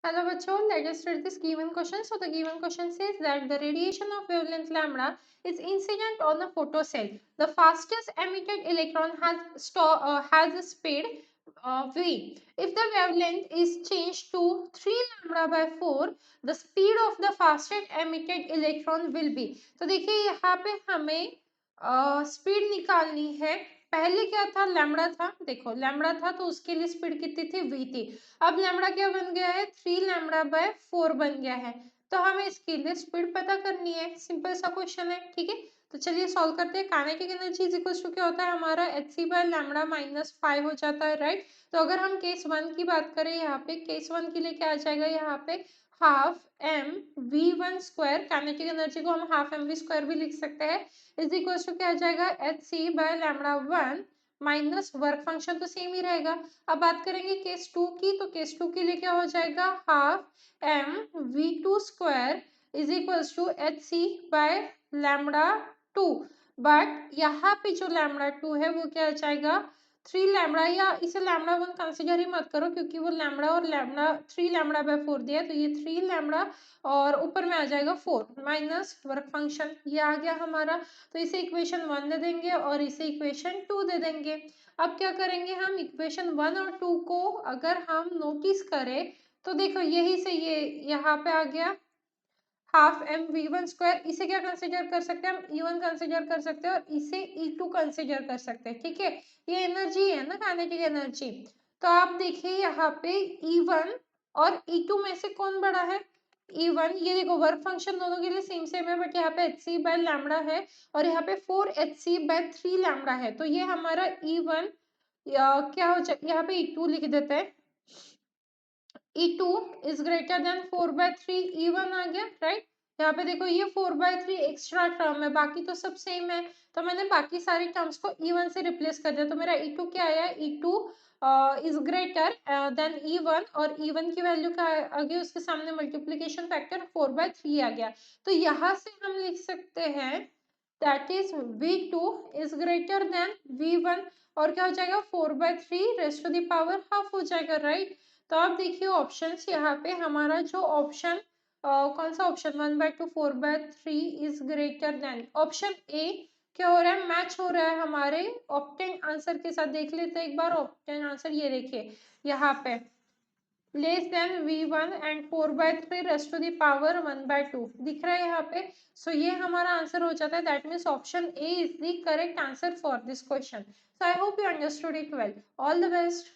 Hello bachcho, let us read this given question. So the given question says that the radiation of wavelength lambda is incident on a photocell. The fastest emitted electron has a speed v. If the wavelength is changed to 3 lambda by 4, the speed of the fastest emitted electron will be. तो देखिए यहाँ पे हमें speed निकालनी है. पहले क्या था, लैम्बडा था. देखो लैम्बडा था तो उसके लिए स्पीड कितनी थी, v थी. अब लैम्बडा क्या बन गया है, 3 लैम्बडा बाय 4 बन गया है. तो हमें इसके लिए स्पीड पता करनी है. सिंपल सा क्वेश्चन है, ठीक है. तो चलिए सॉल्व करते हैं. Kinetic energy is equal to क्या होता है हमारा, hc बाय लैम्बडा माइनस 5 हो जाता है, राइट. तो अगर हम केस 1 की बात करें, यहाँ पे केस 1 के लिए क्या आ जाएगा, यहाँ पे half m v one square. Kinetic energy को हम हाफ एम वी स्क्वायर भी लिख सकते हैं. इज इक्वल टू क्या आ जाएगा, h c by lambda one minus work function तो सेम ही रहेगा. अब बात करेंगे केस 2 की, तो केस 2 के लिए क्या हो जाएगा, half m v two square is equal to h c by lambda two. But यहाँ पे जो लैम्बडा टू है वो क्या आ जाएगा, 3 लैम्बडा, या इसे लैम्बडा वन कंसिडर ही मत करो क्योंकि वो लैम्बडा और लैम्बडा 3 लैम्बडा बाय 4 दिया है. तो ये 3 लैम्बडा और ऊपर में आ जाएगा 4 माइनस वर्क फंक्शन, ये आ गया हमारा. तो इसे इक्वेशन 1 दे देंगे और इसे इक्वेशन 2 दे देंगे. अब क्या करेंगे हम, इक्वेशन 1 और 2 को अगर हम नोटिस करें तो देखो यही से ये यहाँ पे आ गया half m v one square. इसे क्या कंसिडर कर सकते हैं हम, ई वन कंसिडर कर सकते हैं और इसे ई टू कंसिडर कर सकते हैं, ठीक है. ये एनर्जी है ना, काइनेटिक एनर्जी. तो आप देखिए यहाँ पे ई वन और ई टू में से कौन बड़ा है, ई वन. ये देखो वर्क फंक्शन दोनों के लिए सेम सेम है, बट यहाँ पे एच सी बाय लैम्बडा है और यहाँ पे 4 एच सी बाय 3 लैम्बडा है. तो ये हमारा ई वन क्या हो जाए, यहाँ पे ई टू लिख देते हैं. E2 is greater then 4/3 E1 आ गया, राइट. यहाँ पे देखो ये 4/3 एक्स्ट्रा टर्म है, बाकी तो सब सेम है. तो मैंने बाकी सारी टर्म्स को E1 से रिप्लेस कर दिया. तो मेरा E2 क्या आया, E2 is greater then E1 और E1 की वैल्यू क्या आ गई, उसके सामने मल्टीप्लीकेशन फैक्टर 4/3 आ गया. तो यहाँ से हम लिख सकते हैं that is V2 is greater than V1 और क्या हो जाएगा 4/3 raised to the power half हो जाएगा, राइट. तो आप देखिए ऑप्शंस, यहाँ पे हमारा जो ऑप्शन कौन सा option 1/2 4/3 is greater then, option A क्या हो रहा है, मैच हो रहा है हमारे ऑप्टेन आंसर के साथ. देख लेते हैं एक बार ऑप्टेन आंसर, ये देखिए यहाँ पे less than v1 and 4/3 raised to the power 1/2 दिख रहा है यहाँ पे. सो ये हमारा आंसर हो जाता है. That means option A is the correct answer for this question. So I hope you understood it well. All the best.